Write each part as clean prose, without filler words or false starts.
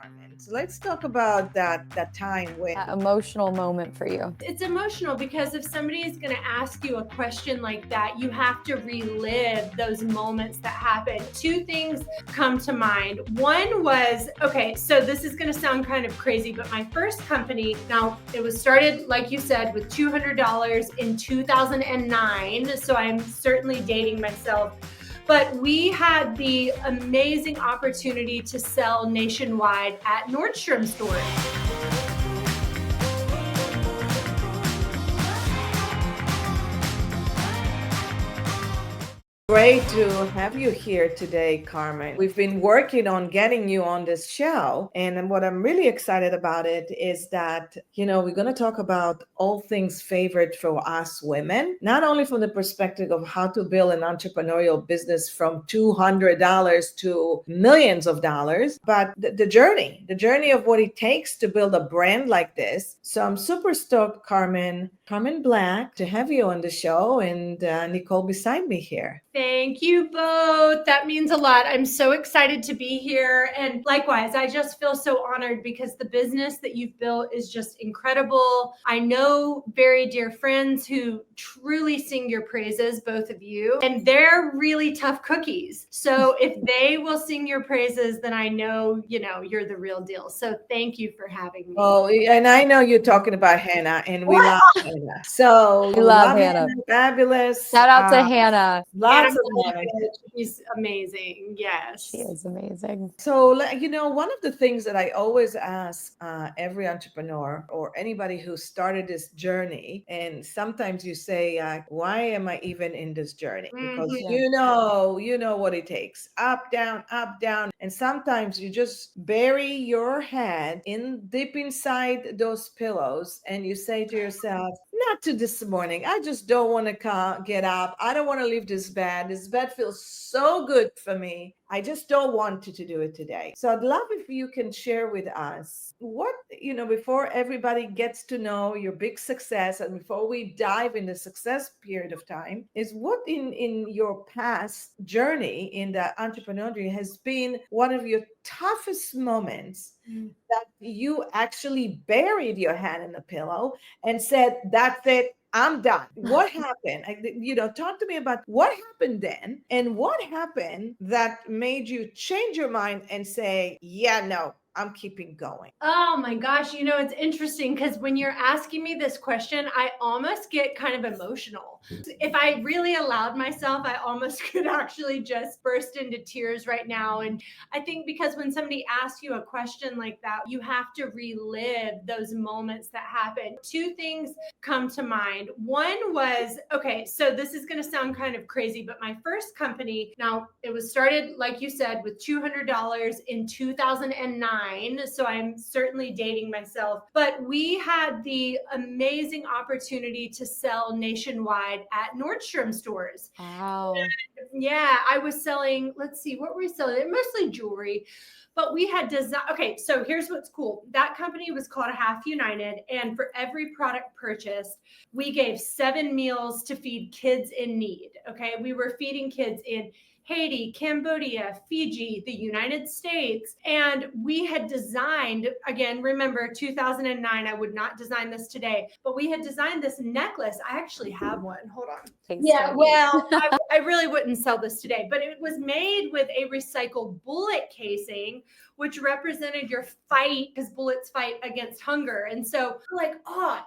Carmin. So let's talk about that time when That emotional moment for you. It's emotional because if somebody is going to ask you a question like that, you have to relive those moments that happened. Two things come to mind. One was, okay, so this is going to sound kind of crazy, but my first company, now it was started, like you said, with $200 in 2009. So I'm certainly dating myself. But we had the amazing opportunity to sell nationwide at Nordstrom stores. Great to have you here today, Carmen. We've been working on getting you on this show. And what I'm really excited about it is that, we're going to talk about all things favorite for us women, not only from the perspective of how to build an entrepreneurial business from $200 to millions of dollars, but the journey of what it takes to build a brand like this. So I'm super stoked, Carmin Black, to have you on the show, and Nicole beside me here. Thank you both. That means a lot. I'm so excited to be here. And likewise, I just feel so honored because the business that you've built is just incredible. I know very dear friends who truly sing your praises, both of you, and they're really tough cookies. So if they will sing your praises, then I know, you're the real deal. So thank you for having me. Oh, and I know you're talking about Hannah, and we love Hannah. So We love Hannah. Fabulous. Shout out to Hannah. Lots of Hannah. She's amazing. Yes. She is amazing. So, one of the things that I always ask every entrepreneur or anybody who started this journey, and sometimes you say, why am I even in this journey? Because you know what it takes. Up, down, and sometimes you just bury your head in deep inside those pillows and you say to yourself, not to this morning. I just don't want to get up. I don't want to leave this bed. This bed feels so good for me. I just don't want to do it today. So I'd love if you can share with us what, before everybody gets to know your big success and before we dive in the success period of time, is what in your past journey in the entrepreneurial has been one of your toughest moments that you actually buried your head in the pillow and said, that's it. I'm done. What happened? Talk to me about what happened then and what happened that made you change your mind and say, yeah, no, I'm keeping going. Oh my gosh. It's interesting because when you're asking me this question, I almost get kind of emotional. If I really allowed myself, I almost could actually just burst into tears right now. And I think because when somebody asks you a question like that, you have to relive those moments that happened. Two things come to mind. One was, okay, so this is going to sound kind of crazy, but my first company, now it was started, like you said, with $200 in 2009. So I'm certainly dating myself, but we had the amazing opportunity to sell nationwide at Nordstrom stores. Wow. And I was selling, let's see, what were we selling? Mostly jewelry. But we had design. Okay, so here's what's cool. That company was called Half United. And for every product purchased, we gave 7 meals to feed kids in need. Okay, we were feeding kids in Haiti, Cambodia, Fiji, the United States. And we had designed, again, remember 2009, I would not design this today, but we had designed this necklace. I actually have one. Hold on. Well, I really wouldn't sell this today, but it was made with a recycled bullet casing, which represented your fight, because bullets fight against hunger. And so like,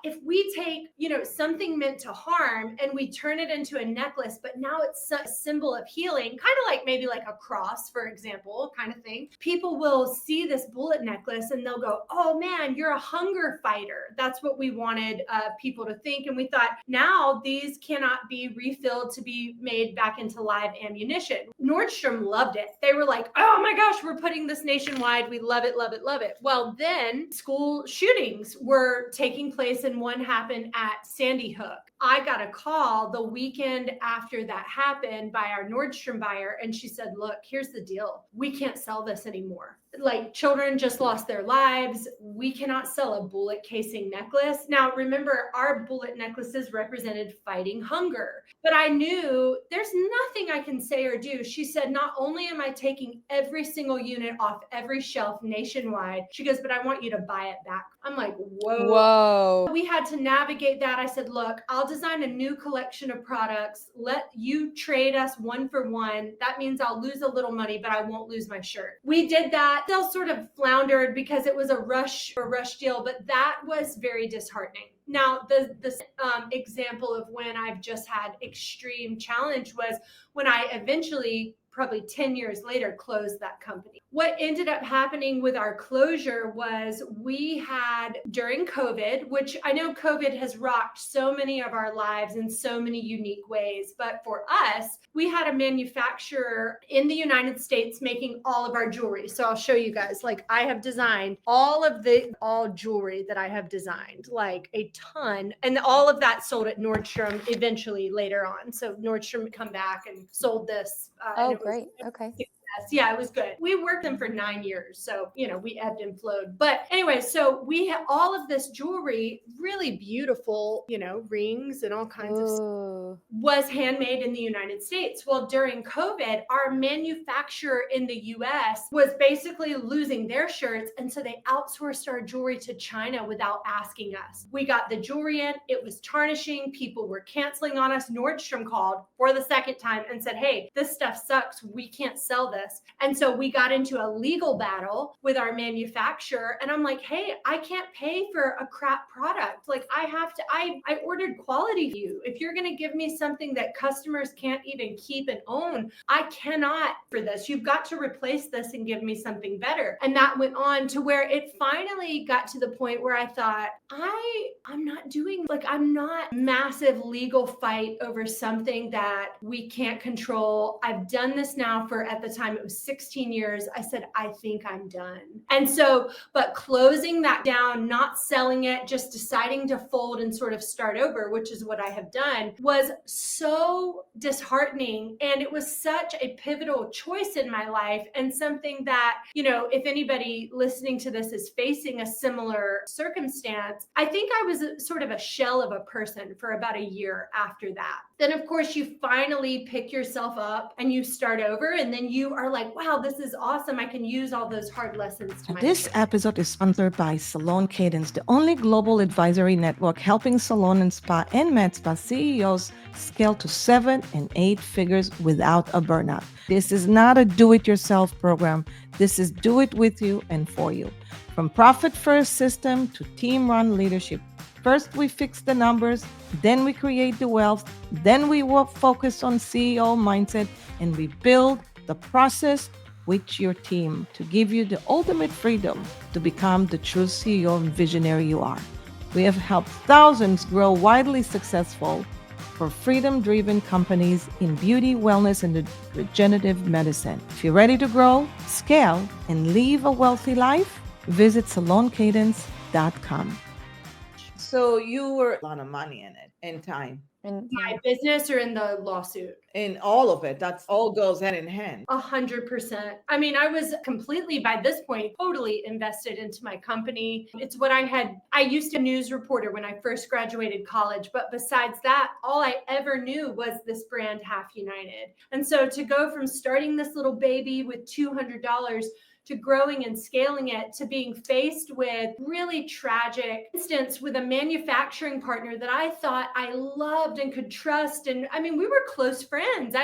if we take, something meant to harm and we turn it into a necklace, but now it's a symbol of healing, kind of like maybe like a cross, for example, kind of thing. People will see this bullet necklace and they'll go, oh man, you're a hunger fighter. That's what we wanted people to think. And we thought, now these cannot be refilled to be made back into live ammunition. Nordstrom loved it. They were like, oh my gosh, we're putting this nationwide. We love it, love it, love it. Well, then school shootings were taking place and one happened at Sandy Hook. I got a call the weekend after that happened by our Nordstrom buyer. And she said, look, here's the deal. We can't sell this anymore. Like, children just lost their lives. We cannot sell a bullet casing necklace. Now, remember, our bullet necklaces represented fighting hunger. But I knew there's nothing I can say or do. She said, not only am I taking every single unit off every shelf nationwide, she goes, but I want you to buy it back. I'm like, whoa. Whoa. We had to navigate that. I said, look, I'll design a new collection of products. Let you trade us one for one. That means I'll lose a little money, but I won't lose my shirt. We did that. Still sort of floundered because it was a rush deal, but that was very disheartening. Now, the example of when I've just had extreme challenge was when I eventually, probably 10 years later, closed that company. What ended up happening with our closure was we had, during COVID, which I know COVID has rocked so many of our lives in so many unique ways, but for us, we had a manufacturer in the United States making all of our jewelry. So I'll show you guys, like, I have designed all jewelry that I have designed, like a ton, and all of that sold at Nordstrom eventually later on. So Nordstrom come back and sold this. Oh, great. Okay. Yeah, it was good. We worked them for 9 years. So, we ebbed and flowed. But anyway, so we had all of this jewelry, really beautiful, rings and all kinds of stuff, was handmade in the United States. Well, during COVID, our manufacturer in the US was basically losing their shirts. And so they outsourced our jewelry to China without asking us. We got the jewelry in, it was tarnishing. People were canceling on us. Nordstrom called for the second time and said, hey, this stuff sucks. We can't sell this. And so we got into a legal battle with our manufacturer. And I'm like, hey, I can't pay for a crap product. Like, I ordered quality for you. If you're going to give me something that customers can't even keep and own, I cannot for this. You've got to replace this and give me something better. And that went on to where it finally got to the point where I thought, I'm not massive legal fight over something that we can't control. I've done this now for, at the time, it was 16 years. I said, I think I'm done. And so, but closing that down, not selling it, just deciding to fold and sort of start over, which is what I have done, was so disheartening. And it was such a pivotal choice in my life, and something that, if anybody listening to this is facing a similar circumstance, I think I was sort of a shell of a person for about a year after that. Then, of course, you finally pick yourself up and you start over, and then you are like, wow, this is awesome. I can use all those hard lessons to my This advantage. episode is sponsored by Salon Cadence, the only global advisory network helping salon and spa and MedSpa CEOs scale to 7 and 8 figures without a burnout. This is not a do-it-yourself program. This is do it with you and for you. From profit-first system to team-run leadership. First, we fix the numbers, then we create the wealth, then we focus on CEO mindset, and we build the process with your team to give you the ultimate freedom to become the true CEO and visionary you are. We have helped thousands grow widely successful for freedom-driven companies in beauty, wellness, and regenerative medicine. If you're ready to grow, scale, and live a wealthy life, visit saloncadence.com. So you were a lot of money in it, and time. And My business or in the lawsuit? In all of it, that's all goes hand in hand. 100%. I mean, I was completely, by this point, totally invested into my company. It's what I used to be a news reporter when I first graduated college, but besides that, all I ever knew was this brand, Half United. And so to go from starting this little baby with $200 to growing and scaling it, to being faced with really tragic instance with a manufacturing partner that I thought I loved and could trust. And I mean, we were close friends.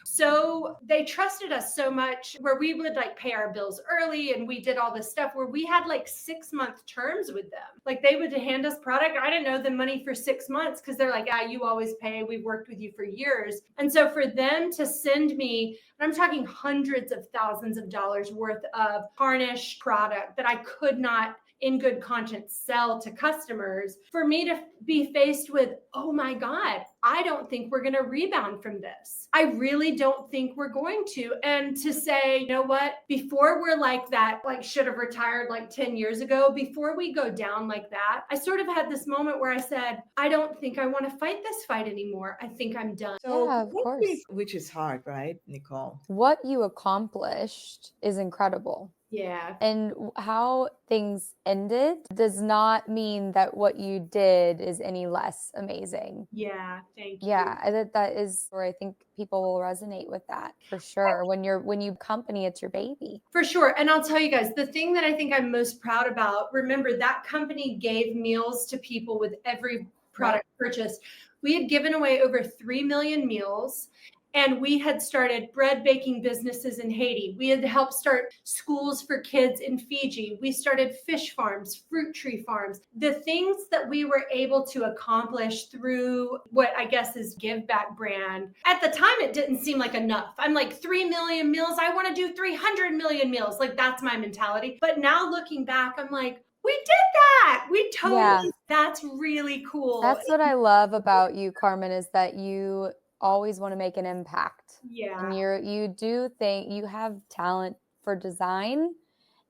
So they trusted us so much where we would pay our bills early, and we did all this stuff where we had 6-month terms with them. Like, they would hand us product. I didn't know the money for 6 months because they're like, you always pay. We've worked with you for years. And so for them to send me, and I'm talking hundreds of thousands of dollars worth of tarnished product that I could not in good conscience sell to customers, for me to be faced with, oh my God, I don't think we're going to rebound from this. I really don't think we're going to. And to say, you know what, before we're like that, like should have retired like 10 years ago, before we go down like that, I sort of had this moment where I said, I don't think I want to fight this fight anymore. I think I'm done. So, Yeah, of course. which is hard, right, Nicole? What you accomplished is incredible. Yeah. And how things ended does not mean that what you did is any less amazing. Yeah. Thank you. Yeah, that is where I think people will resonate with that for sure. When you company, it's your baby. For sure. And I'll tell you guys, the thing that I think I'm most proud about, remember that company gave meals to people with every product purchased. We had given away over 3 million meals. And we had started bread baking businesses in Haiti. We had helped start schools for kids in Fiji. We started fish farms, fruit tree farms. The things that we were able to accomplish through what I guess is giveback brand. At the time, it didn't seem like enough. I'm like 3 million meals. I want to do 300 million meals. Like that's my mentality. But now looking back, I'm like, we did that. We totally, that's really cool. That's what I love about you, Carmin, is that you always want to make an impact. Yeah. And you do think you have talent for design,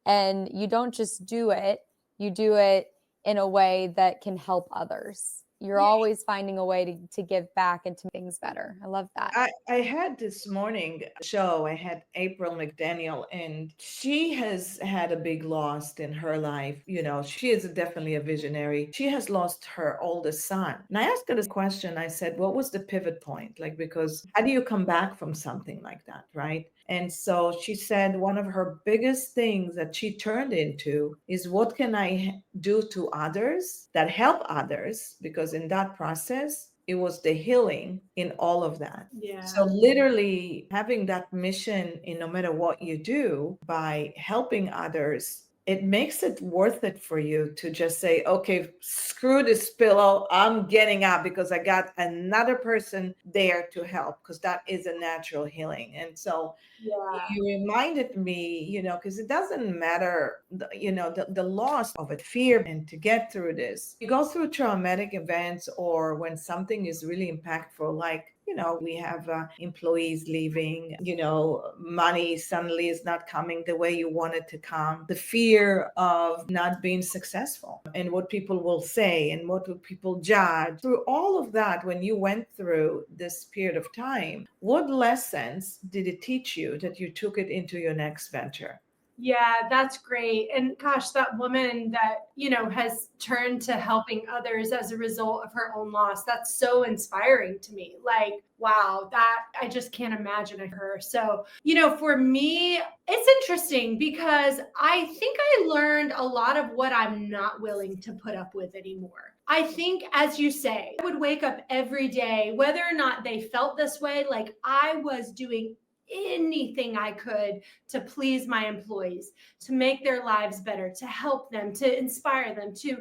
and you don't just do it, you do it in a way that can help others. You're always finding a way to give back and to make things better. I love that. I had this morning show, I had April McDaniel, and she has had a big loss in her life. You know, she is definitely a visionary. She has lost her oldest son. And I asked her this question. I said, what was the pivot point? Like, because how do you come back from something like that, right? And so she said one of her biggest things that she turned into is what can I do to others that help others? Because in that process, it was the healing in all of that. Yeah. So literally having that mission in no matter what you do by helping others, it makes it worth it for you to just say, okay, screw this pillow. I'm getting up because I got another person there to help, because that is a natural healing. And so you reminded me, you know, because it doesn't matter, the loss of it, fear, and to get through this. You go through traumatic events or when something is really impactful, like, you know, we have employees leaving, you know, money suddenly is not coming the way you want it to come. The fear of not being successful and what people will say and what will people judge. Through all of that, when you went through this period of time, what lessons did it teach you that you took it into your next venture? Yeah, that's great. And gosh, that woman that, you know, has turned to helping others as a result of her own loss, that's so inspiring to me. Like, wow, that I just can't imagine her. So, you know, for me, it's interesting because I think I learned a lot of what I'm not willing to put up with anymore. I think, as you say, I would wake up every day, whether or not they felt this way, like I was doing anything I could to please my employees, to make their lives better, to help them, to inspire them, to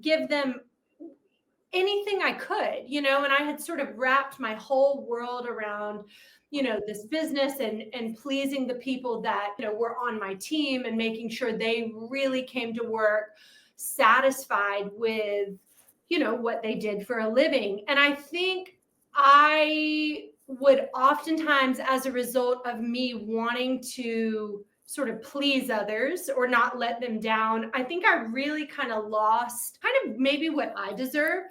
give them anything I could, you know, and I had sort of wrapped my whole world around, you know, this business and pleasing the people that, you know, were on my team and making sure they really came to work satisfied with, you know, what they did for a living. And I think I would oftentimes, as a result of me wanting to sort of please others or not let them down, I think I really kind of lost kind of maybe what I deserve.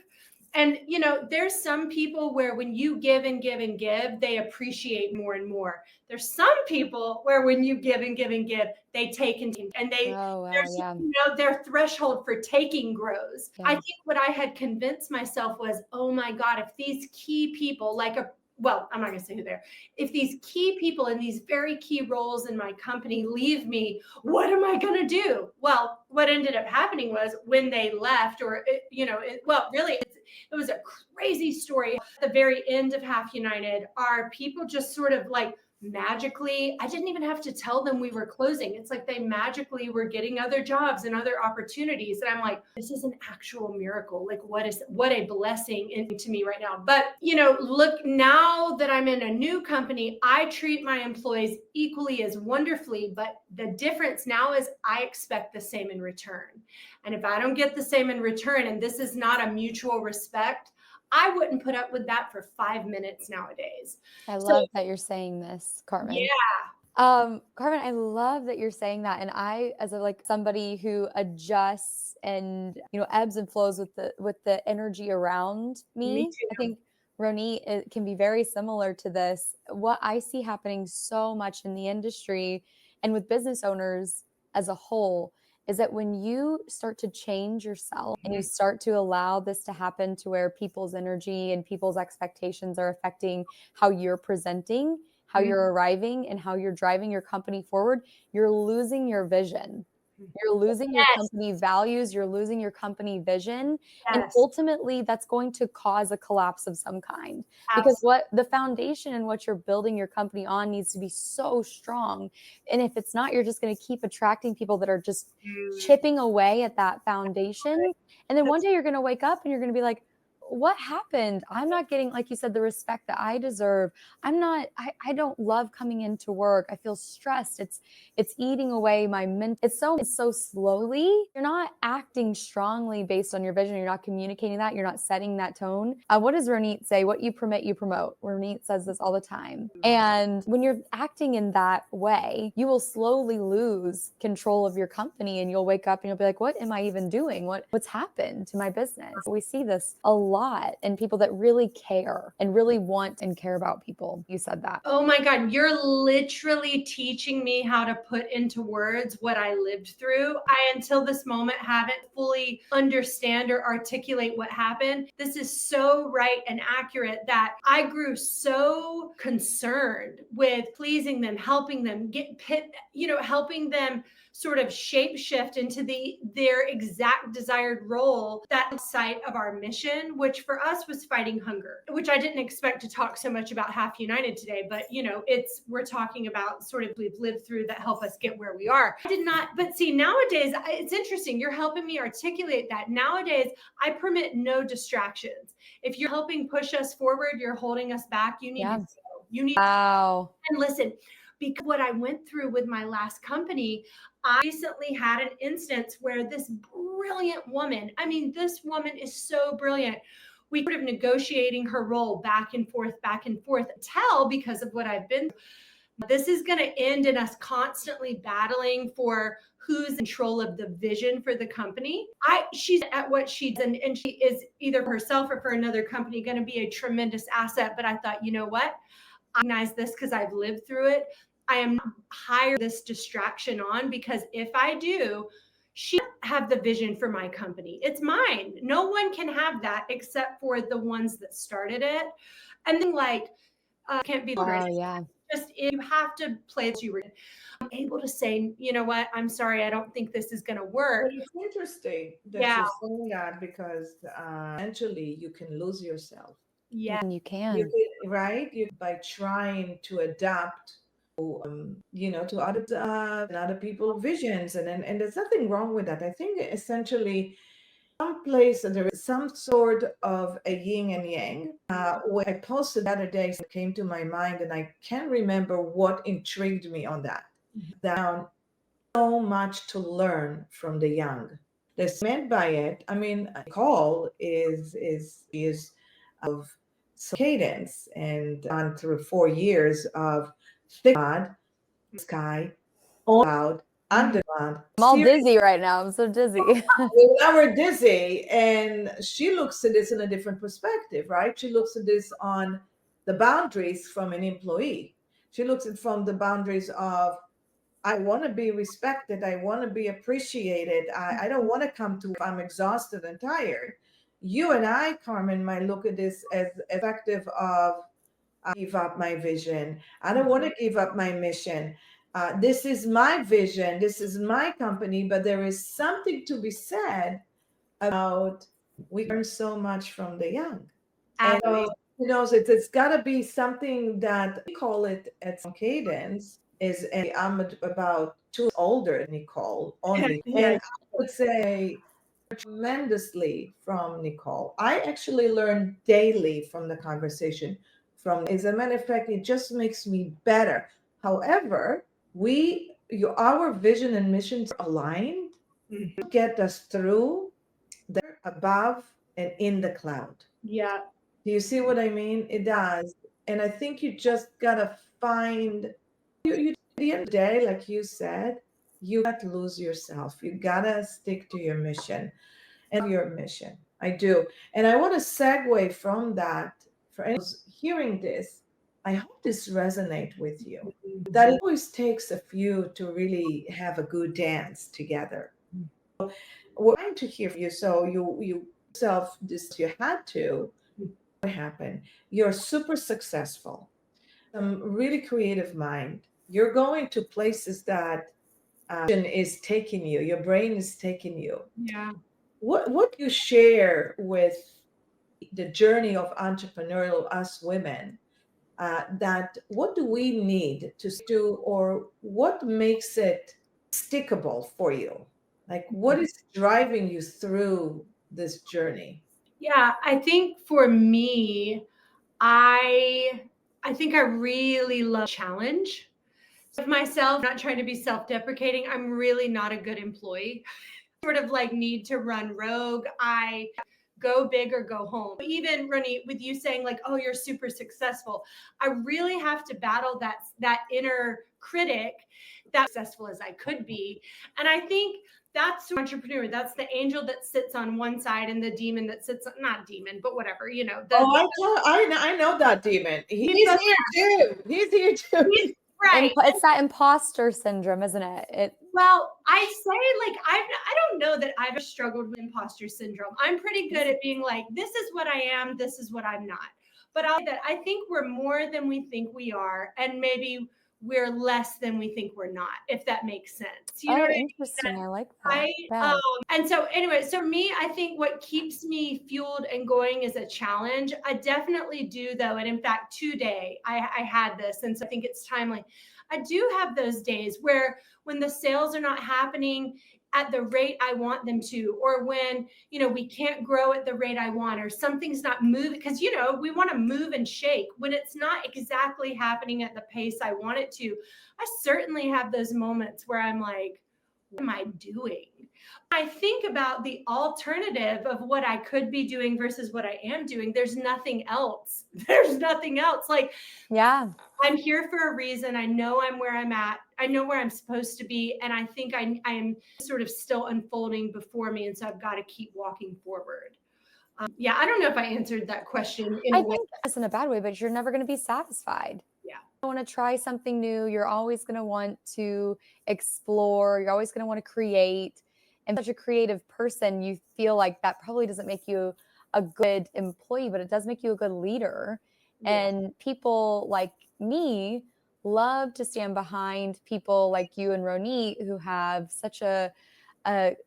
And, you know, there's some people where when you give and give and give, they appreciate more and more. There's some people where when you give and give and give, they take and they, you know, their threshold for taking grows. I think what I had convinced myself was, oh my God, if these key people well, I'm not going to say who they're. If these key people in these very key roles in my company leave me, what am I going to do? Well, what ended up happening was when they left, or, it was a crazy story. At the very end of Half United, our people just sort of like magically, I didn't even have to tell them we were closing. It's like they magically were getting other jobs and other opportunities. And I'm like, this is an actual miracle. Like, what a blessing to me right now. But, you know, look, now that I'm in a new company, I treat my employees equally as wonderfully. But the difference now is I expect the same in return. And if I don't get the same in return, and this is not a mutual respect, I wouldn't put up with that for 5 minutes nowadays. I So, love that you're saying this, Carmen. yeah. Carmen, I love that you're saying that. And I, as a like somebody who adjusts and ebbs and flows with the energy around Me me, I too. think Ronit, it can be very similar to this. What I see happening so much in the industry and with business owners as a whole is that when you start to change yourself and you start to allow this to happen to where people's energy and people's expectations are affecting how you're presenting, how you're arriving, and how you're driving your company forward, you're losing your vision. You're losing your Yes. company values, you're losing your company vision, and Yes. ultimately that's going to cause a collapse of some kind. Because Absolutely. what the foundation and what you're building your company on needs to be so strong. And if it's not, you're just going to keep attracting people that are just chipping away at that foundation. And then one day you're going to wake up and you're going to be like, what happened? I'm not getting, like you said, the respect that I deserve. I don't love coming into work. I feel stressed. It's eating away my mental. It's so slowly. You're not acting strongly based on your vision. You're not communicating that. You're not setting that tone. What does Ronit say? What you permit, you promote. Ronit says this all the time. And when you're acting in that way, you will slowly lose control of your company and you'll wake up and you'll be like, what am I even doing? What's happened to my business? We see this a lot in people that really care and really want and care about people. You said that. Oh my God, you're literally teaching me how to put into words what I lived through. I, until this moment, haven't fully understand or articulate what happened. This is so right and accurate that I grew so concerned with pleasing them, helping them helping them sort of shape shift into their exact desired role, that site of our mission, which for us was fighting hunger, which I didn't expect to talk so much about Half United today, but we're talking about sort of we've lived through that help us get where we are. I did not, but see, nowadays it's interesting. You're helping me articulate that. Nowadays, I permit no distractions. If you're helping push us forward, you're holding us back. You need to go. You need. Wow. And listen, because what I went through with my last company, I recently had an instance where this brilliant woman, I mean, this woman is so brilliant. We sort of negotiating her role back and forth, because of what I've been through. This is going to end in us constantly battling for who's in control of the vision for the company. She's at what she does, and she is either for herself or for another company going to be a tremendous asset. But I thought, you know what? I recognize this because I've lived through it. I am not hiring this distraction on, because if I do, she have the vision for my company. It's mine. No one can have that except for the ones that started it. And then can't be just you have to play as you were able to say, you know what, I'm sorry, I don't think this is going to work. But it's interesting that you're saying that, because eventually you can lose yourself. Yeah. You can. Right? By trying to adapt to other people's visions, and there's nothing wrong with that. I think essentially someplace there is some sort of a yin and yang. What I posted the other day came to my mind, and I can't remember what intrigued me on that. Down so much to learn from the young. That's meant by it. I mean, Nicole is of cadence, and on through 4 years of thick mud, sky, all cloud, underground. I'm all dizzy right now. I'm so dizzy. Now we're dizzy, and she looks at this in a different perspective, right? She looks at this on the boundaries from an employee. She looks at from the boundaries of, I want to be respected. I want to be appreciated. I don't want to come to, I'm exhausted and tired. You and I, Carmen, might look at this as effective of, I give up my vision. I don't want to give up my mission. This is my vision. This is my company. But there is something to be said about, we learn so much from the young. And it's got to be something that we call it at some cadence. I'm about 2 years older than Nicole only. And I would say tremendously from Nicole. I actually learn daily from the conversation. As a matter of fact, it just makes me better. However, our vision and missions are aligned to get us through, above and in the cloud. Yeah. Do you see what I mean? It does. And I think you just gotta find you at the end of the day, like you said, you got to lose yourself. You gotta stick to your mission and your mission. I do. And I want to segue from that for anyone who's hearing this. I hope this resonates with you. That it always takes a few to really have a good dance together. We're trying to hear from you. So you self this you had to what happened. You're super successful, really creative mind. You're going to places that is taking you. Your brain is taking you. Yeah. What you share with the journey of entrepreneurial us women, that what do we need to do, or what makes it stickable for you? Like what is driving you through this journey? Yeah, I think for me, I I think I really love challenge of myself, not trying to be self-deprecating. I'm really not a good employee. Sort of like need to run rogue. I go big or go home. Even Ronnie, with you saying like, "Oh, you're super successful," I really have to battle that inner critic, that successful as I could be, and I think that's the entrepreneur. That's the angel that sits on one side and the demon that sits not demon, but whatever you know. Oh, I know that demon. He's here too. He's here too. Right. It's that imposter syndrome, isn't it? Well, I say like I don't know that I've ever struggled with imposter syndrome. I'm pretty good at being like, this is what I am, this is what I'm not. But I'll say that I think we're more than we think we are, and maybe we're less than we think we're not, if that makes sense. You know Oh, what I mean? interesting. I like that. Right. Yeah. And so anyway, so me, I think what keeps me fueled and going is a challenge. I definitely do though. And in fact, today I had this, and so I think it's timely. I do have those days where when the sales are not happening at the rate I want them to, or when, we can't grow at the rate I want, or something's not moving, because, we want to move and shake when it's not exactly happening at the pace I want it to. I certainly have those moments where I'm like, what am I doing? I think about the alternative of what I could be doing versus what I am doing. There's nothing else. There's nothing else. Like, Yeah. I'm here for a reason. I know I'm where I'm at. I know where I'm supposed to be. And I think I'm sort of still unfolding before me. And so I've got to keep walking forward. Yeah, I don't know if I answered that question in I a way. think that's in a bad way, but you're never going to be satisfied. Yeah. You want to try something new. You're always going to want to explore. You're always going to want to create. And such a creative person, you feel like that probably doesn't make you a good employee, but it does make you a good leader. Yeah. And people like me love to stand behind people like you and Ronit, who have such a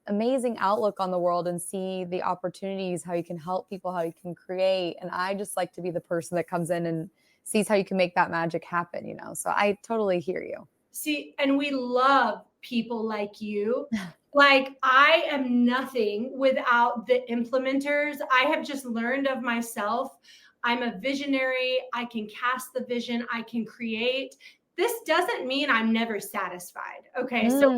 amazing outlook on the world and see the opportunities, how you can help people, how you can create. And I just like to be the person that comes in and sees how you can make that magic happen, So I totally hear you. See, and we love people like you. Like, I am nothing without the implementers. I have just learned of myself. I'm a visionary. I can cast the vision. I can create. This doesn't mean I'm never satisfied. Okay. So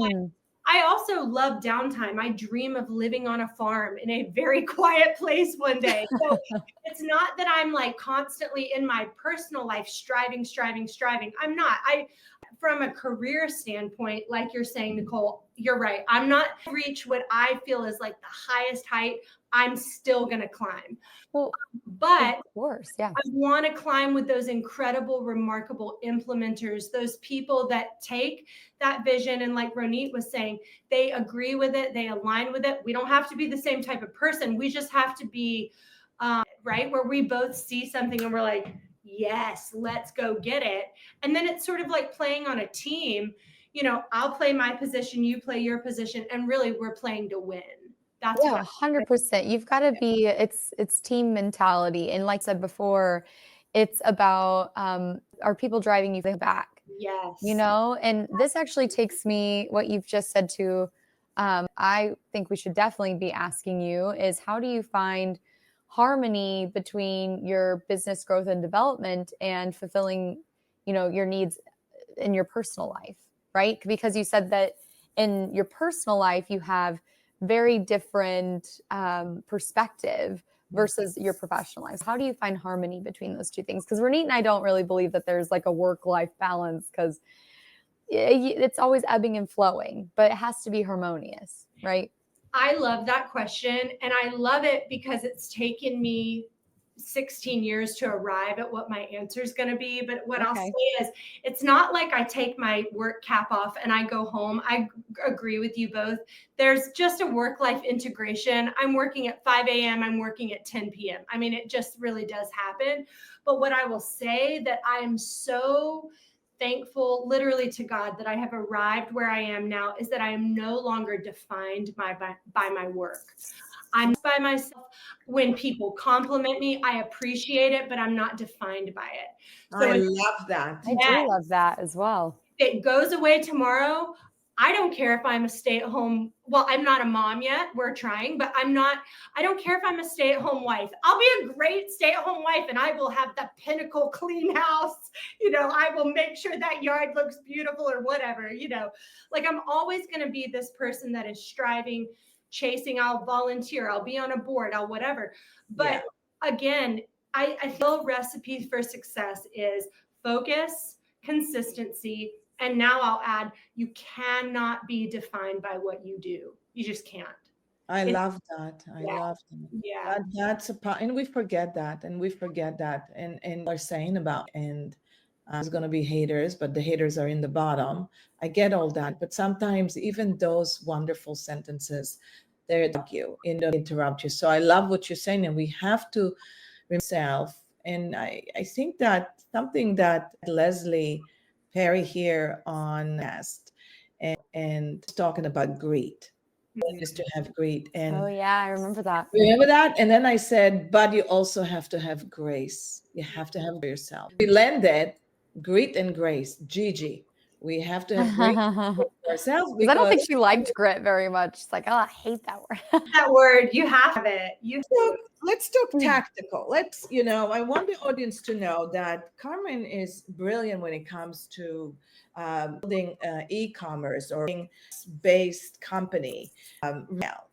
I also love downtime. I dream of living on a farm in a very quiet place one day. So it's not that I'm like constantly in my personal life striving. I'm not. From a career standpoint, like you're saying, Nicole, you're right. I'm not reach what I feel is like the highest height. I'm still going to climb. Well, but of course, yeah. I want to climb with those incredible, remarkable implementers, those people that take that vision. And like Ronit was saying, they agree with it. They align with it. We don't have to be the same type of person. We just have to be right where we both see something and we're like, yes, let's go get it. And then it's sort of like playing on a team. I'll play my position, you play your position, and really we're playing to win. That's 100%. You've got to be, it's team mentality. And like I said before, it's about, are people driving you back? Yes. And this actually takes me, what you've just said to, I think we should definitely be asking you is, how do you find harmony between your business growth and development and fulfilling, your needs in your personal life, right? Because you said that in your personal life, you have very different perspective, versus your professional life. How do you find harmony between those two things? Because Renee and I don't really believe that there's like a work-life balance, because it's always ebbing and flowing, but it has to be harmonious, right? I love that question. And I love it because it's taken me 16 years to arrive at what my answer is going to be. But what I'll say is, it's not like I take my work cap off and I go home. I agree with you both. There's just a work-life integration. I'm working at 5 a.m. I'm working at 10 p.m. I mean, it just really does happen. But what I will say that I am so thankful, literally, to God that I have arrived where I am now is that I am no longer defined by my work. I'm by myself. When people compliment me, I appreciate it, but I'm not defined by it. So I love that. I do love that as well. If it goes away tomorrow, I don't care if I'm a stay-at-home. Well, I'm not a mom yet. We're trying, but I don't care if I'm a stay-at-home wife. I'll be a great stay-at-home wife, and I will have the pinnacle clean house. I will make sure that yard looks beautiful or whatever, like I'm always going to be this person that is striving, chasing. I'll volunteer. I'll be on a board. I'll whatever. But again, I feel recipe for success is focus, consistency. And now I'll add, you cannot be defined by what you do. You just can't. I love that. I love that. Yeah. That's a part, and we forget that, and are saying about, and there's going to be haters, but the haters are in the bottom. I get all that, but sometimes even those wonderful sentences, they're you, interrupt you. So I love what you're saying, and we have to self. And I think that something that Leslie Perry here on Nest and talking about greed, is to have greed. And oh yeah, I remember that. Remember that? And then I said, but you also have to have grace. You have to have yourself. We landed grit and grace. Gigi. We have to have grace for ourselves, because I don't think she liked grit very much. It's like, oh, I hate that word. That word, you have it. Let's talk tactical. I want the audience to know that Carmin is brilliant when it comes to building e-commerce or based company. Now,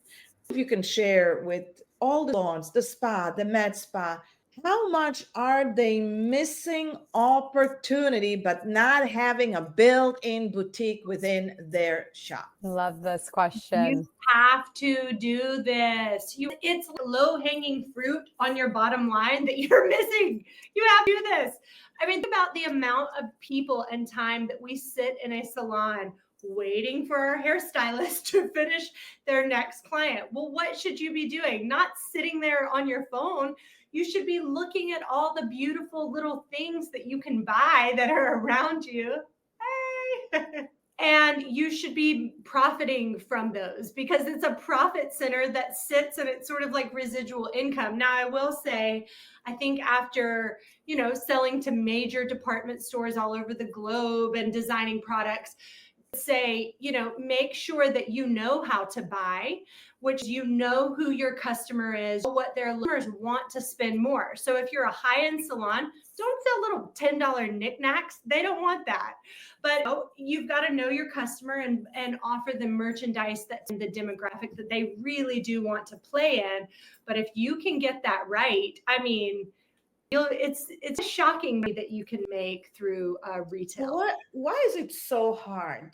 if you can share with all the salons, the spa, the med spa, how much are they missing opportunity but not having a built-in boutique within their shop? Love this question. You have to do this. It's low-hanging fruit on your bottom line that you're missing. You have to do this. I mean, think about the amount of people and time that we sit in a salon waiting for our hairstylist to finish their next client. Well, what should you be doing? Not sitting there on your phone. You should be looking at all the beautiful little things that you can buy that are around you. Hey. And you should be profiting from those because it's a profit center that sits and it's sort of like residual income. Now, I will say, I think after, selling to major department stores all over the globe and designing products, say, make sure that you know how to buy, which who your customer is, what their customers want to spend more. So if you're a high-end salon, don't sell little $10 knickknacks. They don't want that. But you've got to know your customer and offer them merchandise that's in the demographic that they really do want to play in. But if you can get that right, I mean, it's shocking that you can make through retail. Why is it so hard?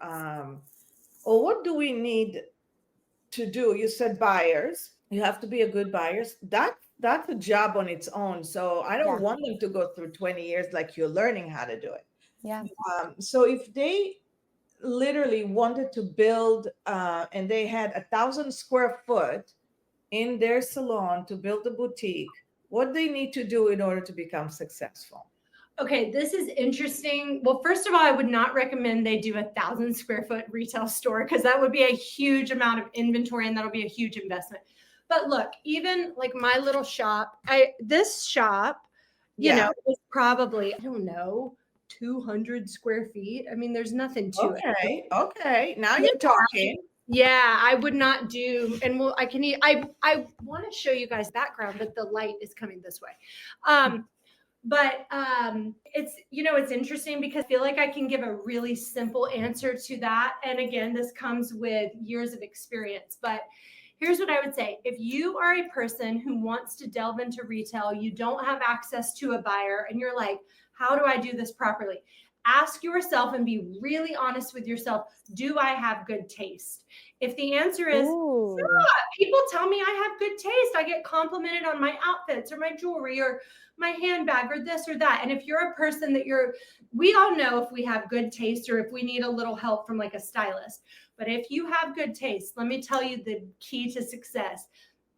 Or what do we need to do? You said buyers. You have to be a good buyer. That's a job on its own. So I don't want them to go through 20 years like you're learning how to do it. Yeah. So if they literally wanted to build and they had 1,000 square foot in their salon to build a boutique, what they need to do in order to become successful? Okay, this is interesting. Well, first of all, I would not recommend they do 1,000 square foot retail store because that would be a huge amount of inventory and that'll be a huge investment. But look, even like my little shop, this shop, is probably, I don't know, 200 square feet. I mean, there's nothing to it. Okay. Now you're talking. Yeah, I would not do, and I want to show you guys background, but the light is coming this way. But it's interesting because I feel like I can give a really simple answer to that. And again, this comes with years of experience. But Here's what I would say. If you are a person who wants to delve into retail, you don't have access to a buyer, and you're like, how do I do this properly? Ask yourself and be really honest with yourself. Do I have good taste? If the answer is, yeah, people tell me I have good taste. I get complimented on my outfits or my jewelry or my handbag or this or that. And if you're a person that we all know if we have good taste or if we need a little help from like a stylist. But if you have good taste, let me tell you the key to success.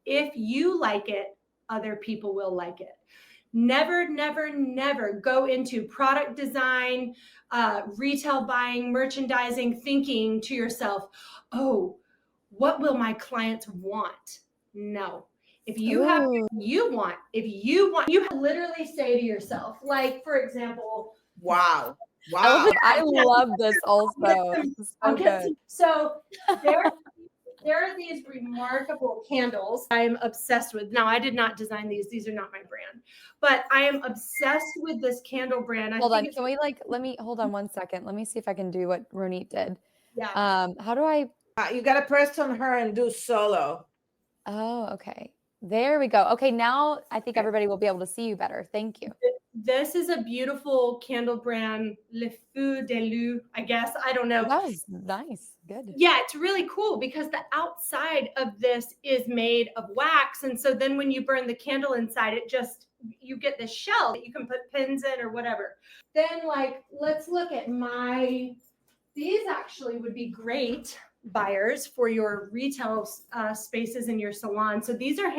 If you like it, other people will like it. Never, never, never go into product design, retail buying, merchandising, thinking to yourself, oh, what will my clients want? No. If you have what you want, you literally say to yourself, like, for example, Wow. I love this also. So there are these remarkable candles I'm obsessed with. Now, I did not design these. These are not my brand, but I am obsessed with this candle brand. Hold on. Can we let me hold on 1 second. Let me see if I can do what Ronit did. Yeah. How do I? You got to press on her and do solo. Oh, okay. There we go. Okay. Now I think everybody will be able to see you better. Thank you. This is a beautiful candle brand, Le Feu de Lou, I guess. I don't know. That was nice. Good. Yeah, it's really cool because the outside of this is made of wax. And so then when you burn the candle inside, you get this shell that you can put pins in or whatever. Then let's look at these actually would be great buyers for your retail spaces in your salon. So these are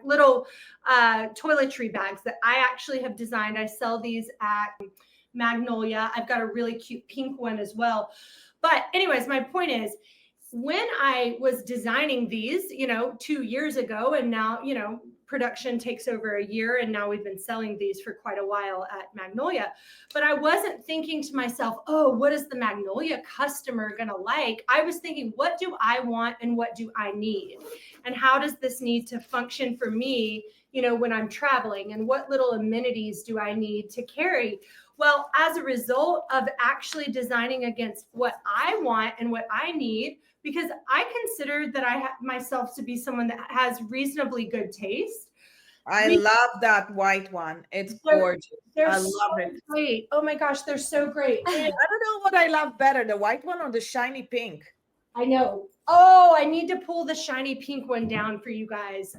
little toiletry bags that I actually have designed. I sell these at Magnolia. I've got a really cute pink one as well. But anyways, my point is, when I was designing these, 2 years ago, and now, production takes over a year, and now we've been selling these for quite a while at Magnolia. But I wasn't thinking to myself, oh, what is the Magnolia customer going to like? I was thinking, what do I want and what do I need? And how does this need to function for me, when I'm traveling? And what little amenities do I need to carry? Well, as a result of actually designing against what I want and what I need, because I consider that I have myself to be someone that has reasonably good taste. I love that white one. It's gorgeous. I love it. Great. Oh my gosh, they're so great. I don't know what I love better, the white one or the shiny pink. I know. Oh, I need to pull the shiny pink one down for you guys.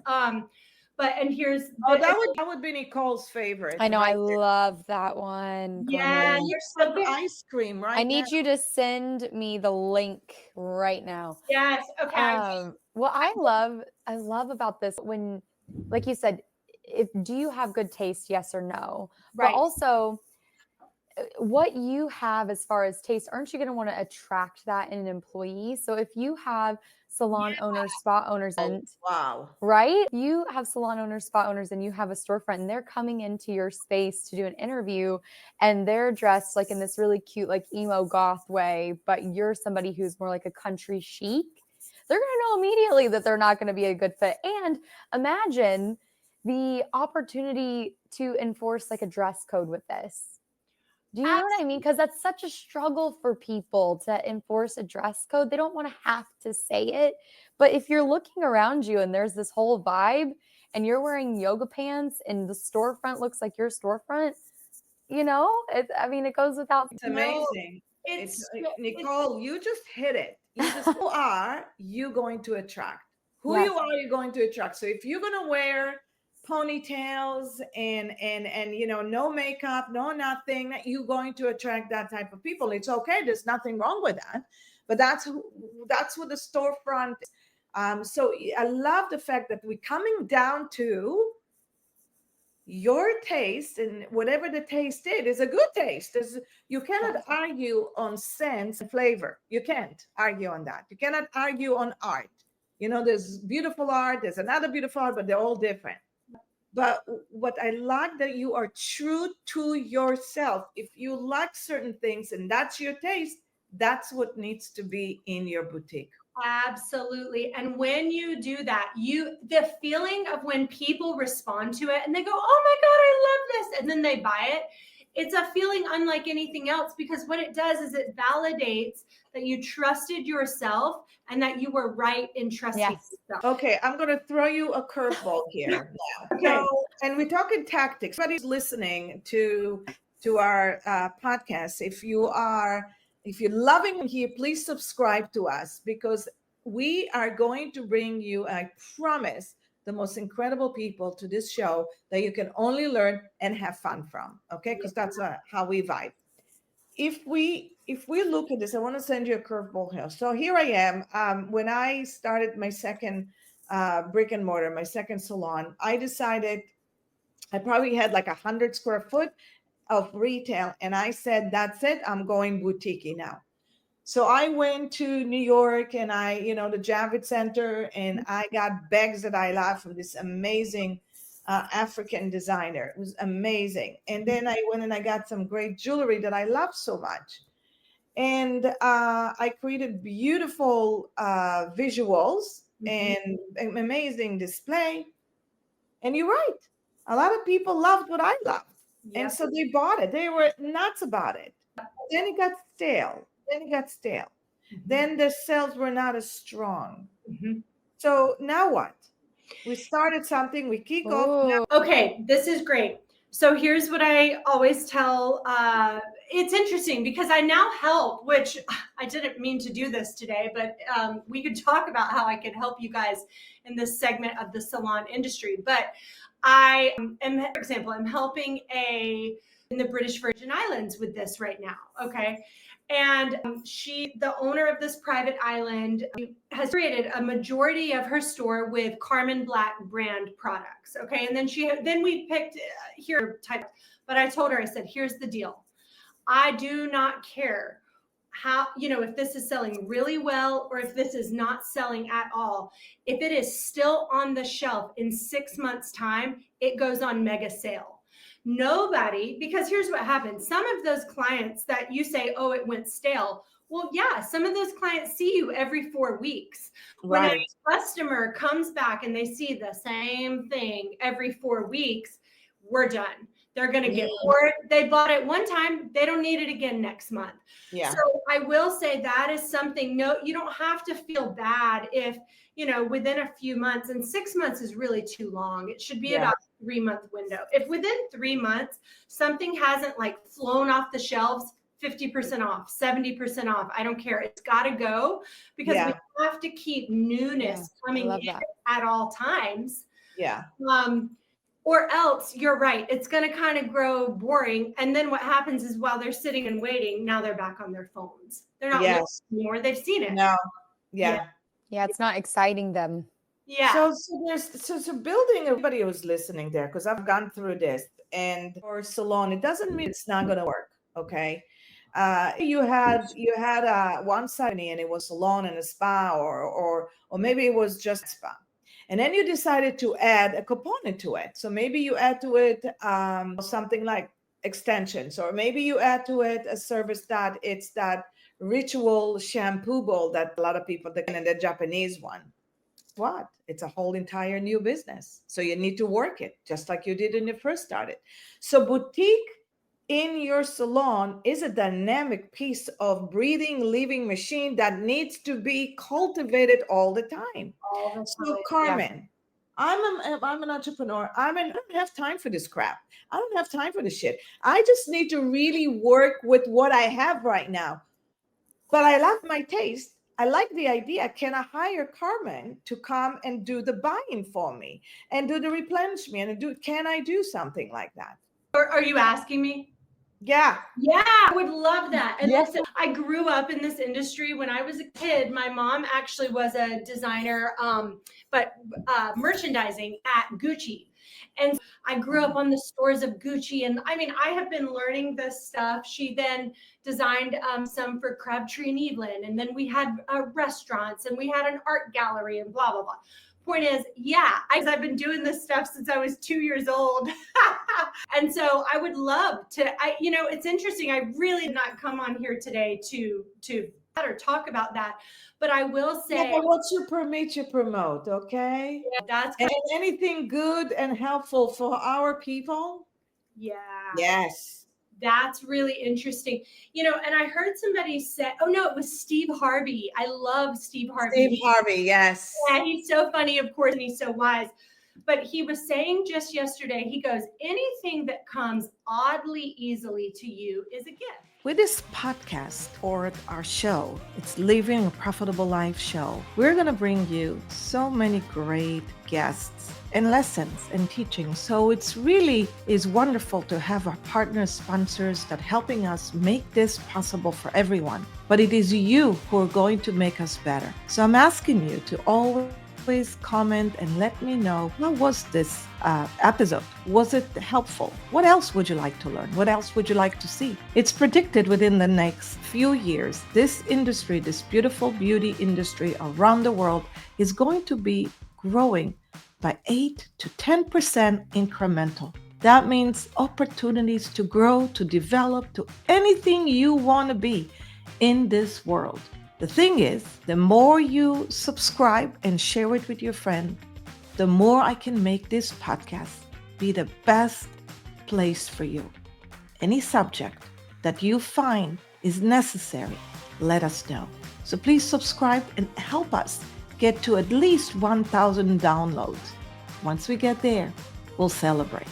And here's that would be Nicole's favorite. I know. I love that one. Yeah, you're so ice cream, right? I need you to send me the link right now. Yes. Okay. What I love about this, when, like you said, do you have good taste? Yes or no? Right. But also, what you have as far as taste, aren't you going to want to attract that in an employee? So if you have salon owners, spa owners, and right? You have salon owners, spa owners, and you have a storefront, and they're coming into your space to do an interview, and they're dressed like in this really cute, like emo goth way, but you're somebody who's more like a country chic. They're going to know immediately that they're not going to be a good fit. And imagine the opportunity to enforce like a dress code with this. Do you know what I mean? Because that's such a struggle for people to enforce a dress code. They don't want to have to say it. But if you're looking around you and there's this whole vibe and you're wearing yoga pants and the storefront looks like your storefront, it goes without. It's amazing. Nicole, you just hit it. Who are you going to attract? Who you are you going to attract? So if you're going to wear ponytails and no makeup, no nothing, you're going to attract that type of people. It's okay. There's nothing wrong with that. But that's what the storefront is. So I love the fact that we're coming down to your taste, and whatever the taste is a good taste. You cannot argue on scents and flavor. You can't argue on that. You cannot argue on art. There's beautiful art, there's another beautiful art, but they're all different. But what I like that you are true to yourself. If you like certain things and that's your taste, that's what needs to be in your boutique. Absolutely. And when you do that, the feeling of when people respond to it and they go, oh my God, I love this, and then they buy it, it's a feeling unlike anything else, because what it does is it validates that you trusted yourself and that you were right in trusting Yes. yourself. Okay, I'm going to throw you a curveball here now. Okay. So, and we're talking tactics. Everybody's listening to our podcast. If you're loving here, please subscribe to us, because we are going to bring you, I promise, the most incredible people to this show that you can only learn and have fun from. Okay, because that's how we vibe. If we look at this, I want to send you a curveball here. So here I am. When I started my second brick and mortar, my second salon, I decided I probably had like 100 square foot of retail, and I said, that's it, I'm going boutique now. So I went to New York, and the Javits Center, and I got bags that I love from this amazing African designer. It was amazing. And then I went and I got some great jewelry that I love so much. And I created beautiful visuals and an amazing display. And you're right. A lot of people loved what I loved. And so they bought it. They were nuts about it. Then it got stale. Then the sales were not as strong. So now what? We started something, we kick off. Okay, this is great. So here's what I always tell. It's interesting because I now help, which I didn't mean to do this today, but we could talk about how I could help you guys in this segment of the salon industry. But I am, for example, I'm helping in the British Virgin Islands with this right now. Okay. And the owner of this private island, has created a majority of her store with Carmin Black brand products. Okay. And then we picked here type, but I told her, I said, here's the deal. I do not care how, if this is selling really well or if this is not selling at all. If it is still on the shelf in 6 months' time, it goes on mega sale. Nobody, because here's what happens. Some of those clients that you say, oh, it went stale. Well, yeah, some of those clients see you every 4 weeks. Right. When a customer comes back and they see the same thing every 4 weeks, we're done. They're going to get bored. They bought it one time. They don't need it again next month. Yeah. So I will say that is something, no, you don't have to feel bad if, within a few months, and 6 months is really too long. It should be about a 3-month window. If within 3 months, something hasn't like flown off the shelves, 50% off, 70% off, I don't care. It's got to go, because we have to keep newness coming in at all times. Yeah. Or else, you're right, it's going to kind of grow boring. And then what happens is, while they're sitting and waiting, now they're back on their phones. They're not looking anymore. They've seen it. No. Yeah. Yeah, it's not exciting them. Yeah. So building, everybody who's listening there, because I've gone through this, and for salon, it doesn't mean it's not going to work. Okay. You had one side, and it was salon and a spa, or maybe it was just spa. And then you decided to add a component to it. So maybe you add to it something like extensions, or maybe you add to it a service that it's that ritual shampoo bowl that a lot of people, and the Japanese one. What? It's a whole entire new business. So you need to work it just like you did when you first started. So boutique in your salon is a dynamic piece of breathing, living machine that needs to be cultivated all the time. So Carmen, I'm an entrepreneur. I don't have time for this crap. I don't have time for this shit. I just need to really work with what I have right now. But I love my taste. I like the idea. Can I hire Carmen to come and do the buying for me and do the replenishment can I do something like that? Or are you asking me? Yeah. Yeah, I would love that. And listen, I grew up in this industry. When I was a kid, my mom actually was a designer, but merchandising at Gucci. And I grew up on the stores of Gucci. And I mean, I have been learning this stuff. She then designed some for Crabtree and Evelyn. And then we had restaurants, and we had an art gallery, and blah, blah, blah. Point is, I've been doing this stuff since I was 2 years old. And so I would love to, it's interesting. I really did not come on here today to or talk about that, but I will say. But what you permit, you promote, okay? Yeah, that's and anything good and helpful for our people. Yeah. Yes. That's really interesting. And I heard somebody say, oh no, it was Steve Harvey. I love Steve Harvey. Steve Harvey, yes. Yeah, he's so funny, of course, and he's so wise. But he was saying just yesterday, he goes, anything that comes oddly easily to you is a gift. With this podcast or our show, it's Living a Profitable Life show, we're going to bring you so many great guests and lessons and teachings. So it's really is wonderful to have our partners, sponsors that helping us make this possible for everyone. But it is you who are going to make us better. So I'm asking you to always comment and let me know, how was this episode? Was it helpful? What else would you like to learn? What else would you like to see? It's predicted within the next few years, this industry, this beautiful beauty industry around the world is going to be growing by 8 to 10% incremental. That means opportunities to grow, to develop, to anything you want to be in this world. The thing is, the more you subscribe and share it with your friend, the more I can make this podcast be the best place for you. Any subject that you find is necessary, let us know. So please subscribe and help us get to at least 1,000 downloads. Once we get there, we'll celebrate.